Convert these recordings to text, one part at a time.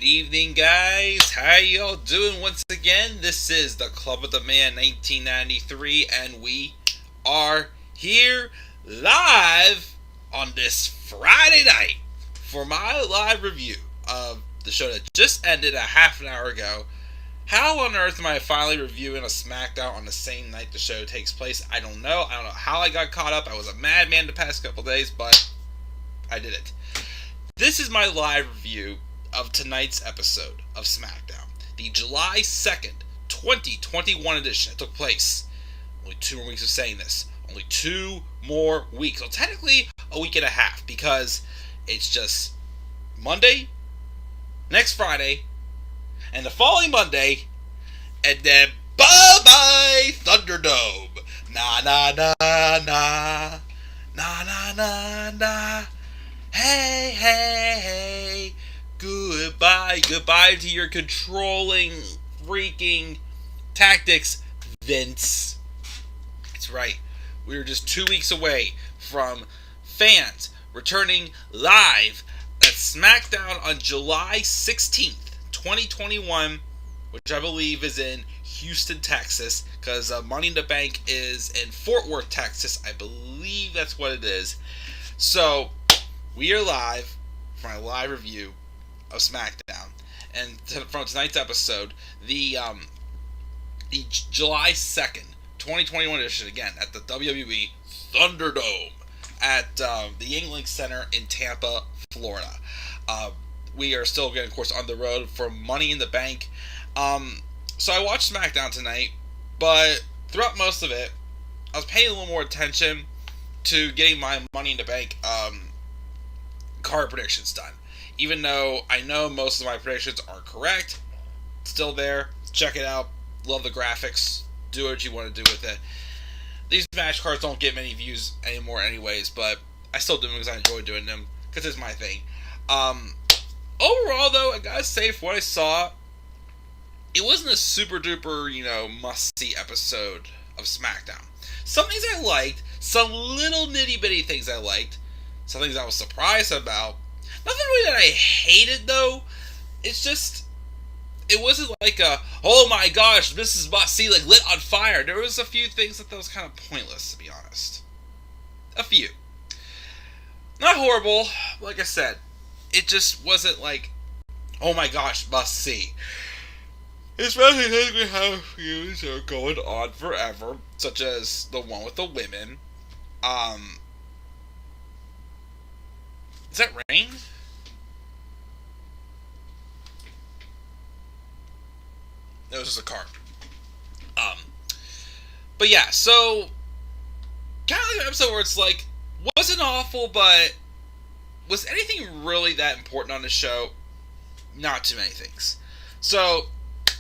evening, guys. How y'all doing once again? This is the Club of the Man 1993, and we are here live on this Friday night for my live review of the show that just ended a half an hour ago. How on earth am I finally reviewing a Smackdown on the same night the show takes place? I don't know. I don't know how I got caught up. I was a madman the past couple days, but I did it. This is my live review of tonight's episode of Smackdown, the July 2nd, 2021 edition. It took place. Only 2 more weeks of saying this. Only 2 more weeks. So technically a week and a half, because it's just Monday, next Friday, and the following Monday, and then bye-bye Thunderdome. Na na na na. Na na na na. Hey, hey, hey. Goodbye to your controlling, freaking tactics, Vince. That's right. We were just 2 weeks away from fans returning live at SmackDown on July 16th, 2021, which I believe is in Houston, Texas, because Money in the Bank is in Fort Worth, Texas. I believe that's what it is. So, we are live for my live review of SmackDown, and from tonight's episode, the July 2nd, 2021 edition, again, at the WWE Thunderdome at the Yuengling Center in Tampa, Florida. We are still, again, of course, on the road for Money in the Bank. So I watched SmackDown tonight, but throughout most of it, I was paying a little more attention to getting my Money in the Bank card predictions done. Even though I know most of my predictions are correct, still there. Check it out. Love the graphics. Do what you want to do with it. These match cards don't get many views anymore anyways, but I still do them because I enjoy doing them, because it's my thing. Overall, though, I gotta say, for what I saw, it wasn't a super duper, must-see episode of SmackDown. Some things I liked, some little nitty-bitty things I liked, some things I was surprised about. Nothing really that I hated, though. It's just, it wasn't like a, oh my gosh, this is must-see, like, lit on fire. There was a few things that was kind of pointless, to be honest. A few. Not horrible, like I said. It just wasn't like, oh my gosh, must-see. Especially since we have feuds that are going on forever, such as the one with the women. Is that rain? That was just a car. But yeah, so kind of like an episode where it's like, wasn't awful, but was anything really that important on the show? Not too many things. So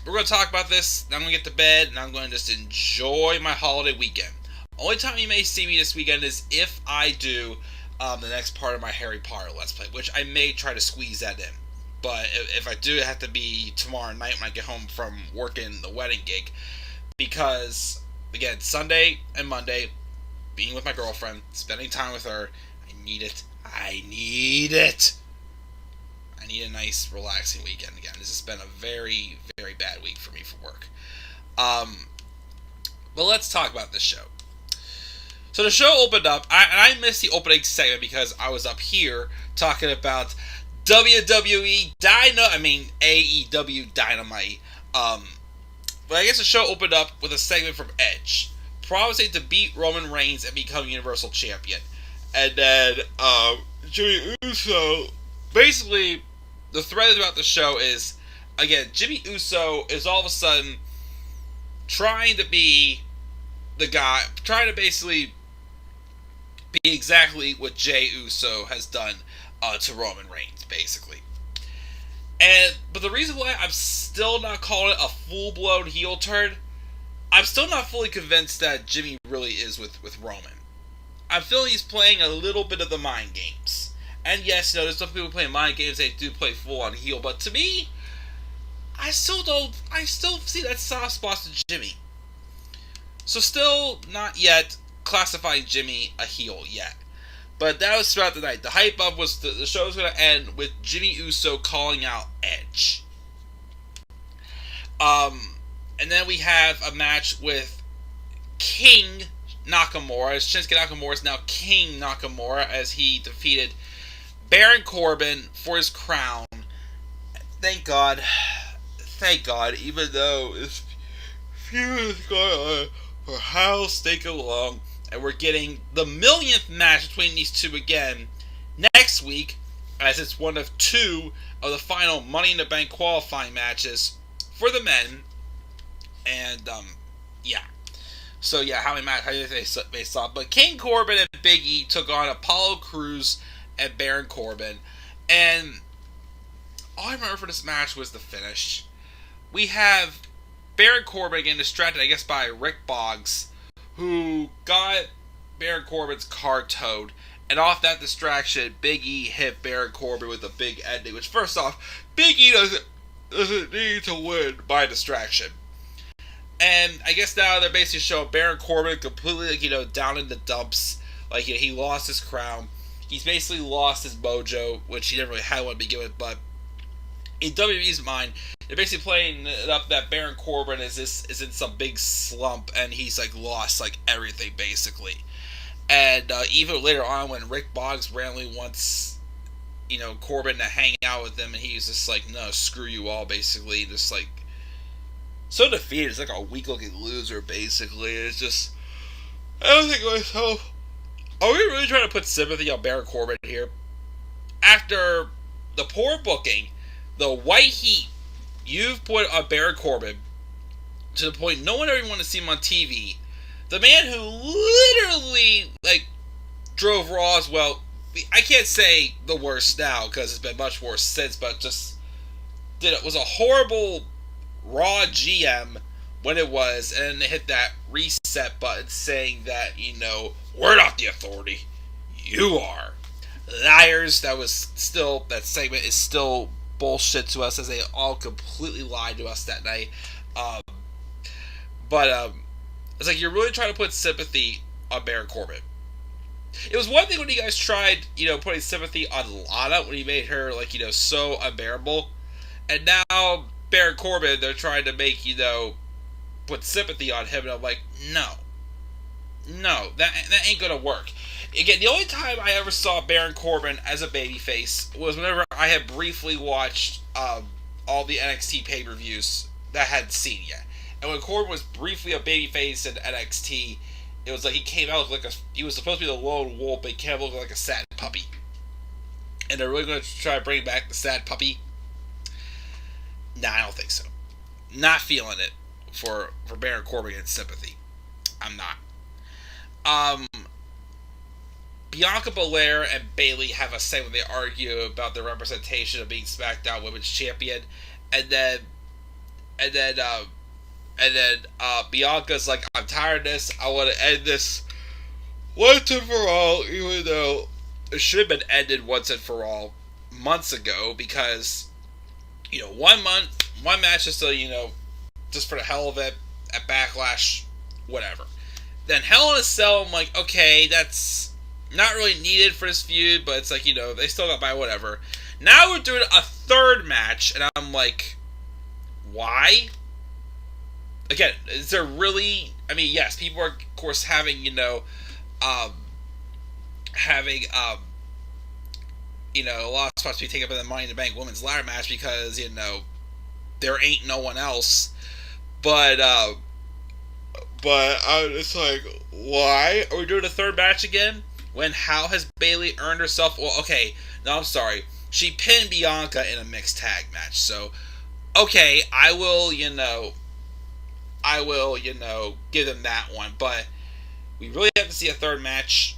we're going to talk about this, then I'm going to get to bed, and I'm going to just enjoy my holiday weekend. Only time you may see me this weekend is if I do the next part of my Harry Potter Let's Play, which I may try to squeeze that in. But if I do, it have to be tomorrow night when I get home from working the wedding gig. Because, again, Sunday and Monday, being with my girlfriend, spending time with her, I need it. I need a nice, relaxing weekend again. This has been a very, very bad week for me for work. But let's talk about this show. So the show opened up, and I missed the opening segment because I was up here talking about AEW Dynamite. But I guess the show opened up with a segment from Edge, promising to beat Roman Reigns and become Universal Champion. And then Jimmy Uso, basically, the thread about the show is, again, Jimmy Uso is all of a sudden trying to be the guy, trying to basically be exactly what Jey Uso has done to Roman Reigns, basically. But the reason why I'm still not calling it a full-blown heel turn, I'm still not fully convinced that Jimmy really is with Roman. I'm feeling he's playing a little bit of the mind games. And yes, there's some people playing mind games, they do play full-on heel, but to me, I still see that soft spot to Jimmy. So still not yet classifying Jimmy a heel yet. But that was throughout the night. The hype up was the show was going to end with Jimmy Uso calling out Edge. And then we have a match with King Nakamura. Shinsuke Nakamura is now King Nakamura as he defeated Baron Corbin for his crown. Thank God. Thank God. Even though this feud is going on for how stinking long, and we're getting the millionth match between these two again next week, as it's one of two of the final Money in the Bank qualifying matches for the men. And yeah. So yeah, how many matches they saw? But King Corbin and Big E took on Apollo Crews and Baron Corbin, and all I remember for this match was the finish. We have Baron Corbin getting distracted, I guess, by Rick Boggs, who got Baron Corbin's car towed. And off that distraction, Big E hit Baron Corbin with a big ending. Which, first off, Big E doesn't need to win by distraction. And I guess now they're basically showing Baron Corbin completely, down in the dumps. Like, he lost his crown. He's basically lost his mojo, which he never really had one to begin with. But in WWE's mind, they're basically playing it up that Baron Corbin is in some big slump, and he's lost everything basically. And even later on, when Rick Boggs randomly wants Corbin to hang out with him, and he's just like, no, screw you all, basically, just so defeated. It's like a weak looking loser basically. It's just, I don't think to myself, are we really trying to put sympathy on Baron Corbin here? After the poor booking, the white heat you've put on Baron Corbin, to the point no one ever wanted to see him on TV. The man who literally, drove Raw as well. I can't say the worst now, because it's been much worse since, but just was a horrible Raw GM when it was, and then they hit that reset button saying that, we're not the authority. You are. Liars. That segment is still bullshit to us, as they all completely lied to us that night. But it's like, you're really trying to put sympathy on Baron Corbin. It was one thing when you guys tried, putting sympathy on Lana when he made her, so unbearable. And now, Baron Corbin, they're trying to make, put sympathy on him. And I'm like, no. No, that ain't gonna work. Again, the only time I ever saw Baron Corbin as a babyface was whenever I had briefly watched all the NXT pay-per-views that I hadn't seen yet. And when Corbin was briefly a babyface in NXT, it was like he came out he was supposed to be the lone wolf, but he came out looking like a sad puppy. And they're really going to try to bring back the sad puppy? Nah, I don't think so. Not feeling it for Baron Corbin and sympathy. I'm not. Bianca Belair and Bayley have a segment where they argue about the representation of being SmackDown Women's Champion, and then Bianca's like, I'm tired of this. I want to end this once and for all, even though it should have been ended once and for all months ago, because 1 match is still, just for the hell of it at Backlash, whatever. Then Hell in a Cell, I'm like, okay, that's not really needed for this feud, but it's like, they still got by, whatever. Now we're doing a third match, and I'm like, why? Again, is there really, yes, people are, of course, having, a lot of spots to be taken up in the Money in the Bank Women's Ladder match because, there ain't no one else. But I'm just like, why are we doing a third match again? How has Bayley earned herself? Well, okay, no, I'm sorry. She pinned Bianca in a mixed tag match. So, okay, I will, give them that one. But we really have to see a third match.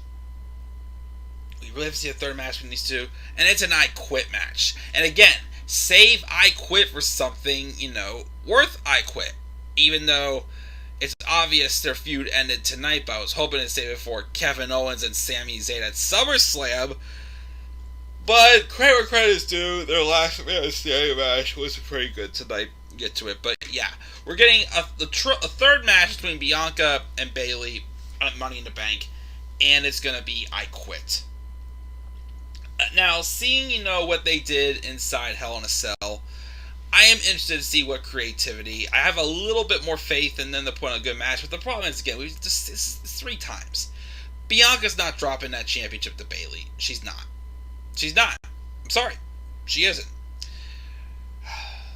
We really have to see a third match between these two. And it's an I Quit match. And again, save I Quit for something, worth I Quit. Even though it's obvious their feud ended tonight, but I was hoping to save it for Kevin Owens and Sami Zayn at SummerSlam. But credit where credit is due, their last standing match was pretty good tonight. Get to it, but yeah, we're getting a third match between Bianca and Bayley on Money in the Bank, and it's gonna be I Quit. Now, seeing what they did inside Hell in a Cell, I am interested to see what creativity. I have a little bit more faith in them to put on a good match, but the problem is again, it's 3 times. Bianca's not dropping that championship to Bayley. She's not. She's not. I'm sorry, she isn't.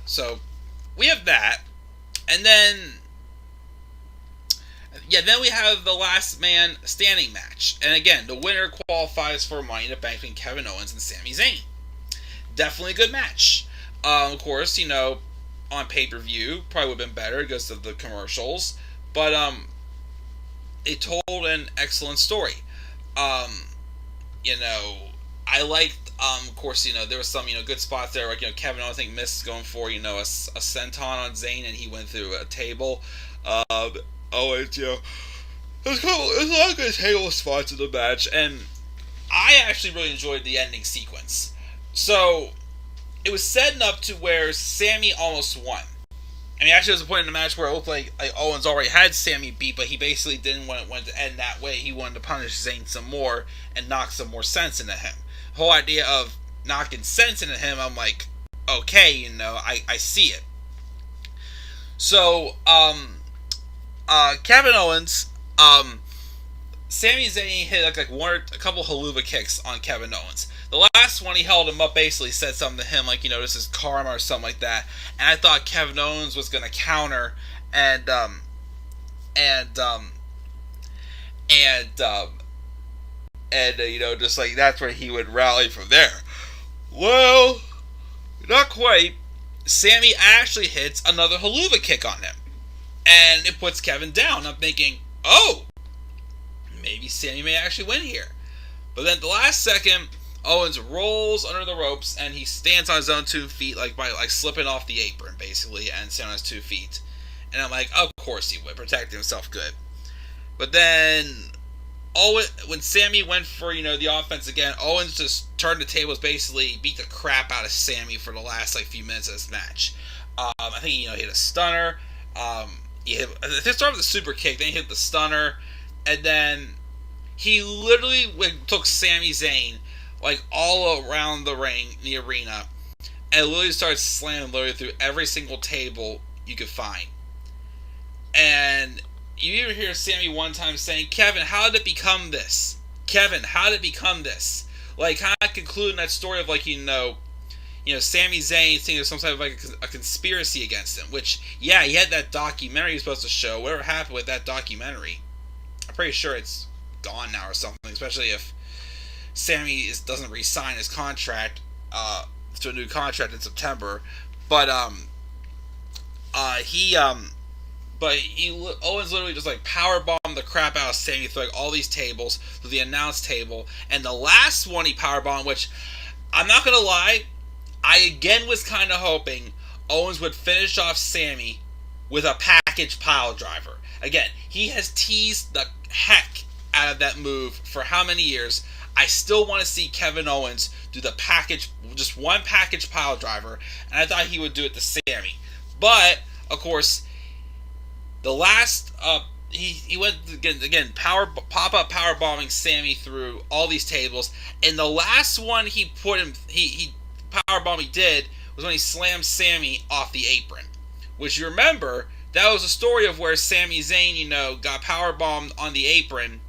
So we have that, and then we have the last man standing match, and again, the winner qualifies for Money in the Bank between Kevin Owens and Sami Zayn. Definitely a good match. Of course, on pay-per-view probably would have been better because of the commercials, but it told an excellent story. I liked, of course, there was some, good spots there. Like, Kevin Owens, I think, missed going for, a senton on Zayn, and he went through a table. Owens, there's a lot of good table spots in the match, and I actually really enjoyed the ending sequence. So, it was setting up to where Sammy almost won. I mean, actually, there was a point in the match where it looked like Owens already had Sammy beat, but he basically didn't want it to end that way. He wanted to punish Zayn some more and knock some more sense into him. The whole idea of knocking sense into him, I'm like, okay, I see it. So, Kevin Owens, Sami Zayn hit a couple haluva kicks on Kevin Owens. The last one, he held him up, basically said something to him like, this is karma or something like that. And I thought Kevin Owens was going to counter and just like that's where he would rally from there. Well, not quite. Sammy actually hits another haluva kick on him, and it puts Kevin down. I'm thinking, oh, maybe Sammy may actually win here. But then at the last second, Owens rolls under the ropes and he stands on his own 2 feet, by slipping off the apron basically, and standing on his 2 feet. And I'm like, of course he would, protect himself good. But then when Sammy went for the offense again, Owens just turned the tables, basically beat the crap out of Sammy for the last few minutes of this match. I think he hit a stunner. They started with a super kick, then he hit the stunner, and then he literally took Sami Zayn all around the ring, the arena, and literally started slamming through every single table you could find. And you even hear Sammy one time saying, "Kevin, how did it become this? Kevin, how did it become this?" Kind of concluding that story of Sami Zayn thinking there's some type of a conspiracy against him. Which, yeah, he had that documentary he was supposed to show. Whatever happened with that documentary, I'm pretty sure it's gone now or something. Especially if Sammy doesn't re-sign his contract to a new contract in September. But Owens literally just powerbombed the crap out of Sammy through all these tables, through the announce table, and the last one he powerbombed, which I'm not gonna lie, I again was kind of hoping Owens would finish off Sammy with a package pile driver. Again, he has teased the heck out of that move for how many years? I still want to see Kevin Owens do the package, just one package pile driver, and I thought he would do it to Sammy. But, of course, the last, he went, again pop-up power bombing Sammy through all these tables, and the last one he powerbomb he did was when he slammed Sammy off the apron. Which, you remember, that was a story of where Sami Zayn, got powerbombed on the apron,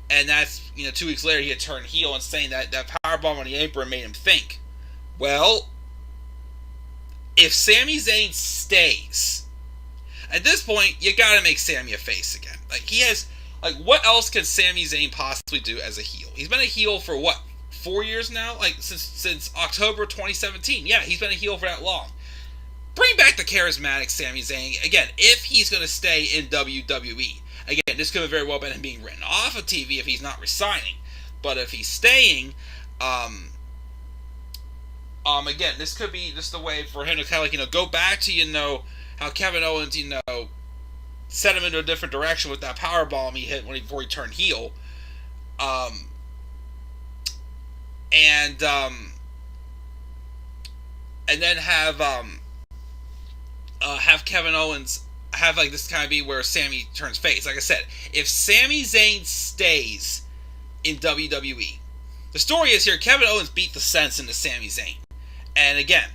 and that's, 2 weeks later he had turned heel and saying that powerbomb on the apron made him think. Well, if Sami Zayn stays, at this point, you gotta make Sammy a face again. He has, what else can Sami Zayn possibly do as a heel? He's been a heel for, 4 years now? Since October 2017. Yeah, he's been a heel for that long. Bring back the charismatic Sami Zayn. Again, if he's going to stay in WWE. Again, this could have very well been him being written off of TV if he's not resigning. But if he's staying, again, this could be just a way for him to kind of go back to, how Kevin Owens, set him into a different direction with that powerbomb he hit before he turned heel. And then have Kevin Owens have this kind of be where Sammy turns face. Like I said, if Sami Zayn stays in WWE, The story is here, Kevin Owens beat the sense into Sami Zayn. And again,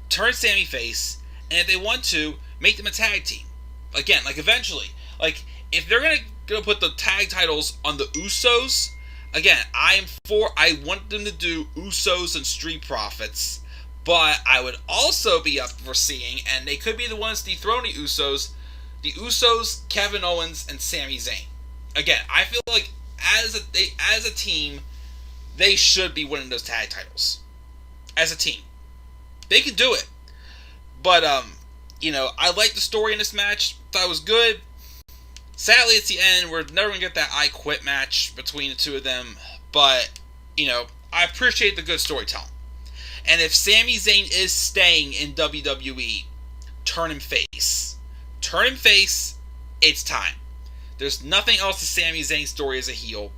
turn Sami face, and if they want to, make them a tag team. Again, like eventually. Like, if they're gonna put the tag titles on the Usos, again, I want them to do Usos and Street Profits, but I would also be up for seeing, and they could be the ones to dethrone the Usos, Kevin Owens, and Sami Zayn. Again, I feel like as a team, they should be winning those tag titles. As a team. They can do it. But, I liked the story in this match. Thought it was good. Sadly, it's the end. We're never going to get that I Quit match between the two of them. But, I appreciate the good storytelling. And if Sami Zayn is staying in WWE, turn him face. Turn him face. It's time. There's nothing else to Sami Zayn's story as a heel.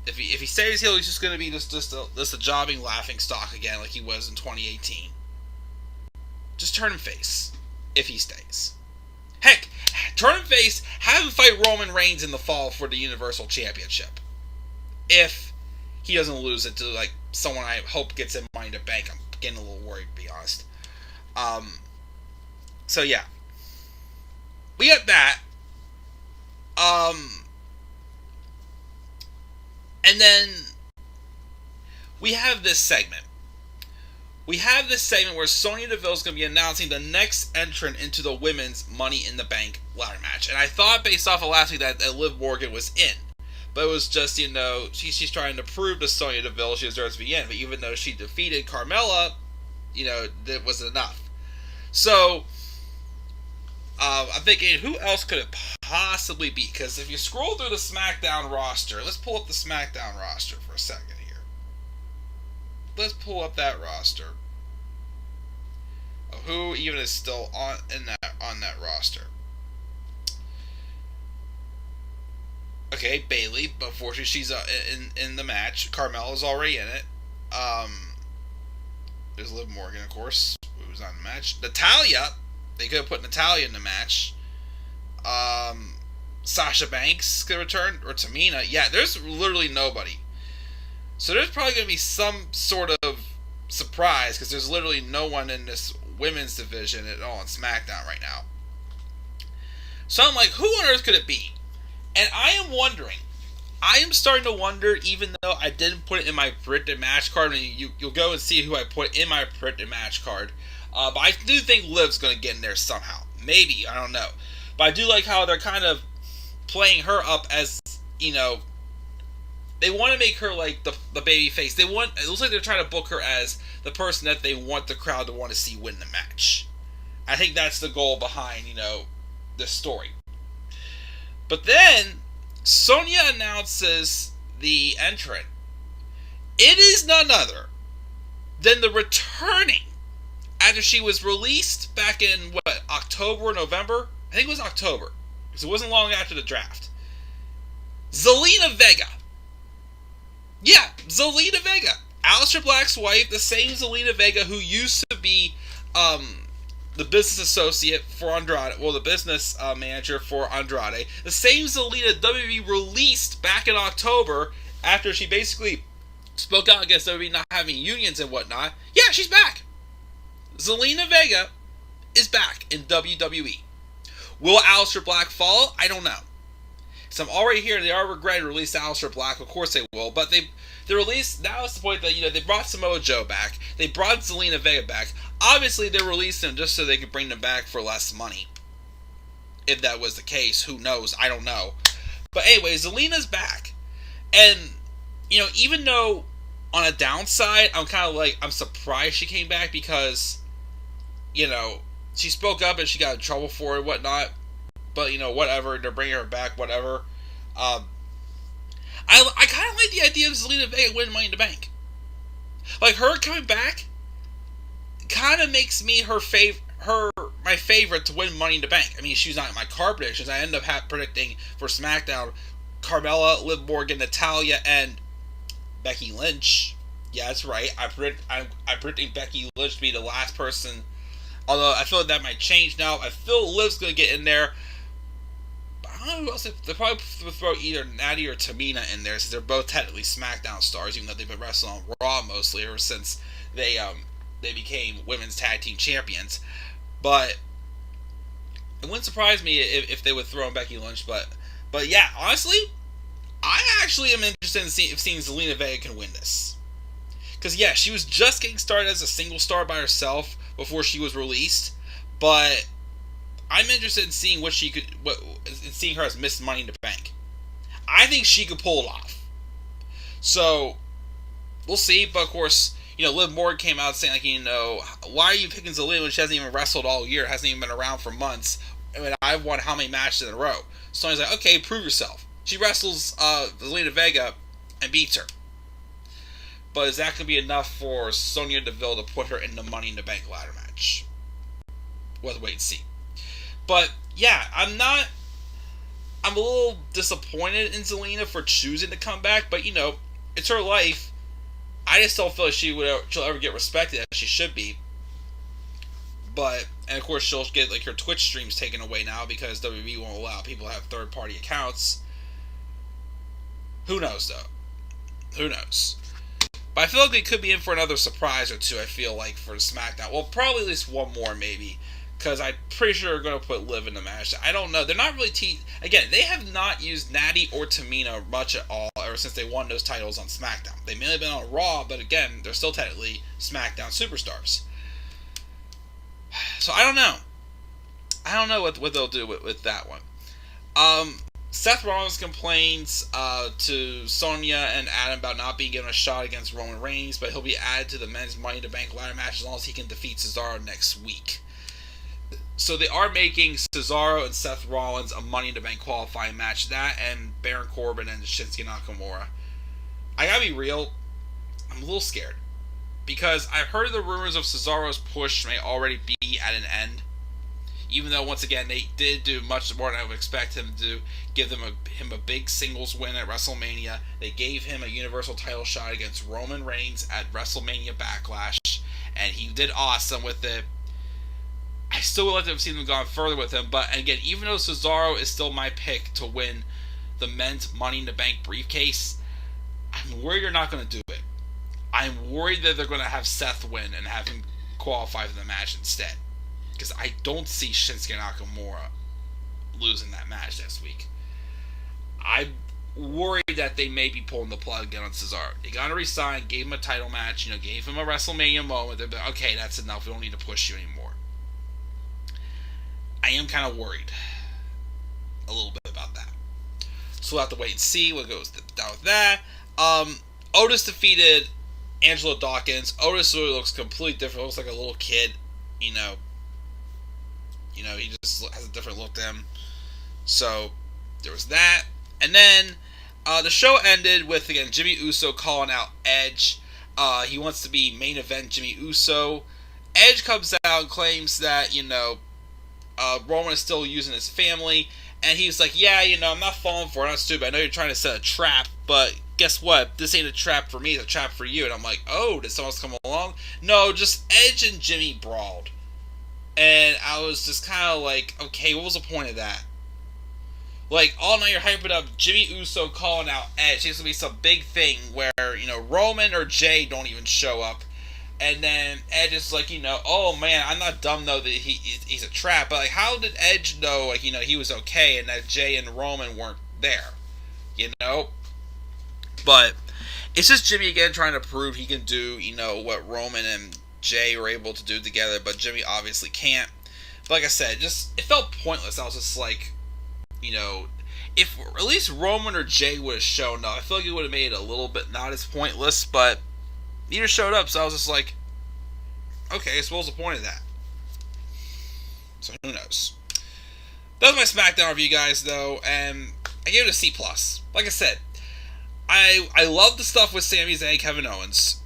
If he stays heel, he's just going to be just a jobbing, laughing stock again like he was in 2018. Just turn him face if he stays. Heck, turn him face, have him fight Roman Reigns in the fall for the Universal Championship. If he doesn't lose it to like someone I hope gets in Money in the Bank. I'm getting a little worried, to be honest. So yeah. We got that. And then we have this segment. Where Sonya Deville is going to be announcing the next entrant into the women's Money in the Bank ladder match. And I thought based off of last week that Liv Morgan was in. But it was just, she's trying to prove to Sonya Deville she deserves to be in. But even though she defeated Carmella, that wasn't enough. So, I'm thinking, who else could it possibly be? Because if you scroll through the SmackDown roster, let's pull up the SmackDown roster for a second here. Let's pull up that roster. Who even is still on that roster? Okay, Bayley, but fortunately she's in the match. Carmella's already in it. There's Liv Morgan, of course, who's on the match. Natalya, they could have put Natalya in the match. Sasha Banks could return, or Tamina. Yeah, there's literally nobody. So there's probably going to be some sort of surprise, because there's literally no one in this women's division at all on SmackDown right now. So I'm like, who on earth could it be? And I am starting to wonder, even though I didn't put it in my predicted match card, and you'll go and see who I put in my predicted match card. But I do think Liv's going to get in there somehow. Maybe, I don't know. But I do like how they're kind of playing her up as, they want to make her like the baby face. It looks like they're trying to book her as the person that they want the crowd to want to see win the match. I think that's the goal behind, this story. But then, Sonya announces the entrant. It is none other than the returning, after she was released back in, October, November? I think it was October, because it wasn't long after the draft. Zelina Vega. Yeah, Zelina Vega. Aleister Black's wife, the same Zelina Vega who used to be the business associate for Andrade, the business manager for Andrade. The same Zelina WWE released back in October after she basically spoke out against WWE not having unions and whatnot. Yeah, she's back. Zelina Vega is back in WWE. Will Aleister Black follow? I don't know. So I'm already here. They are regretting to release Aleister Black. Of course they will. But they released, now it's the point that, they brought Samoa Joe back. They brought Zelina Vega back. Obviously, they're releasing them just so they could bring them back for less money. If that was the case, who knows? I don't know. But anyway, Zelina's back. And, even though on a downside, I'm kind of like, I'm surprised she came back because, she spoke up and she got in trouble for it and whatnot. But, whatever. They're bringing her back, whatever. I kind of like the idea of Zelina Vega winning Money in the Bank. Like, her coming back kind of makes me my favorite to win Money in the Bank. I mean, she's not in my card predictions. I end up predicting for SmackDown Carmella, Liv Morgan, Natalya, and Becky Lynch. Yeah, that's right. I'm predicting Becky Lynch to be the last person. Although I feel like that might change now. I feel Liv's going to get in there. But I I don't know who else. They probably would throw either Natty or Tamina in there, since they're both technically SmackDown stars, even though they've been wrestling on Raw mostly ever since they became women's tag team champions. But it wouldn't surprise me if they would throw in Becky Lynch. But yeah, honestly, I actually am interested in seeing Zelina Vega can win this. Because yeah, she was just getting started as a single star by herself before she was released, but I'm interested in seeing seeing her as Miss Money in the Bank. I think she could pull it off. So we'll see. But of course, Liv Morgan came out saying why are you picking Zelina when she hasn't even wrestled all year, hasn't even been around for months? I mean, I've won how many matches in a row? So he's like, okay, prove yourself. She wrestles Zelina Vega and beats her. But is that going to be enough for Sonya Deville to put her in the Money in the Bank ladder match? We'll have to wait and see. But yeah, I'm a little disappointed in Zelina for choosing to come back. But it's her life. I just don't feel like she'll ever get respected as she should be. And of course she'll get her Twitch streams taken away now because WWE won't allow people to have third-party accounts. Who knows though? Who knows? But I feel like they could be in for another surprise or two, I feel like, for SmackDown. Well, probably at least one more, maybe. Because I'm pretty sure they're going to put Liv in the match. I don't know. They're not really... Again, they have not used Natty or Tamina much at all ever since they won those titles on SmackDown. They've mainly been on Raw, but again, they're still technically SmackDown superstars. So I don't know. I don't know what they'll do with that one. Seth Rollins complains to Sonya and Adam about not being given a shot against Roman Reigns, but he'll be added to the men's Money in the Bank ladder match as long as he can defeat Cesaro next week. So they are making Cesaro and Seth Rollins a Money in the Bank qualifying match. That and Baron Corbin and Shinsuke Nakamura. I gotta be real, I'm a little scared. Because I've heard the rumors of Cesaro's push may already be at an end. Even though, once again, they did do much more than I would expect him to do. Give him a big singles win at WrestleMania. They gave him a Universal title shot against Roman Reigns at WrestleMania Backlash. And he did awesome with it. I still would like to have seen them gone further with him. But again, even though Cesaro is still my pick to win the men's Money in the Bank briefcase, I'm worried they're not going to do it. I'm worried that they're going to have Seth win and have him qualify for the match instead. Because I don't see Shinsuke Nakamura losing that match next week. I'm worried that they may be pulling the plug again on Cesaro. They got to resign, gave him a title match, gave him a WrestleMania moment. They're like, okay, that's enough. We don't need to push you anymore. I am kind of worried a little bit about that. So we'll have to wait and see what goes down with that. Otis defeated Angelo Dawkins. Otis really looks completely different. Looks like a little kid. He just has a different look to him. So there was that. And then the show ended with, again, Jimmy Uso calling out Edge. He wants to be main event Jimmy Uso. Edge comes out and claims that, Roman is still using his family. And he's like, yeah, I'm not falling for it. I'm not stupid. I know you're trying to set a trap, but guess what? This ain't a trap for me. It's a trap for you. And I'm like, oh, did someone else come along? No, just Edge and Jimmy brawled. And I was just kind of like, okay, what was the point of that? Like, all night you're hyping up Jimmy Uso calling out Edge. It's going to be some big thing where, Roman or Jay don't even show up. And then Edge is like, oh man, I'm not dumb though that he's a trap. But like, how did Edge know, like, he was okay and that Jay and Roman weren't there? But it's just Jimmy again trying to prove he can do, what Roman and Jay were able to do together, but Jimmy obviously can't. But like I said, it felt pointless. I was just like, if at least Roman or Jay would have shown up, I feel like it would have made it a little bit not as pointless, but neither showed up, so I was just like, okay, so what was the point of that? So who knows? That was my SmackDown review, guys, though, and I gave it a C+. Like I said, I love the stuff with Sami Zayn and Kevin Owens.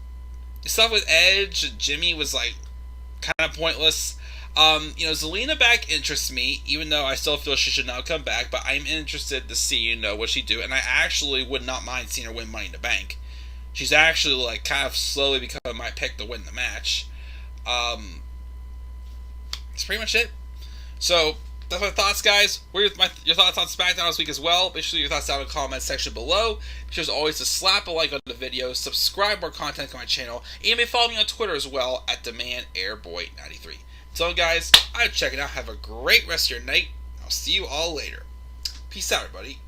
The stuff with Edge and Jimmy was like kind of pointless. Zelina back interests me, even though I still feel she should not come back. But I'm interested to see, what she do, and I actually would not mind seeing her win Money in the Bank. She's actually like kind of slowly becoming my pick to win the match. That's pretty much it. So That's my thoughts, guys. What are your thoughts on SmackDown this week as well? Make sure your thoughts down in the comment section below. Be sure as always to slap a like on the video, subscribe more content to my channel, and follow me on Twitter as well at DemandAirboy93. So guys, I'm checking out. Have a great rest of your night. I'll see you all later. Peace out, everybody.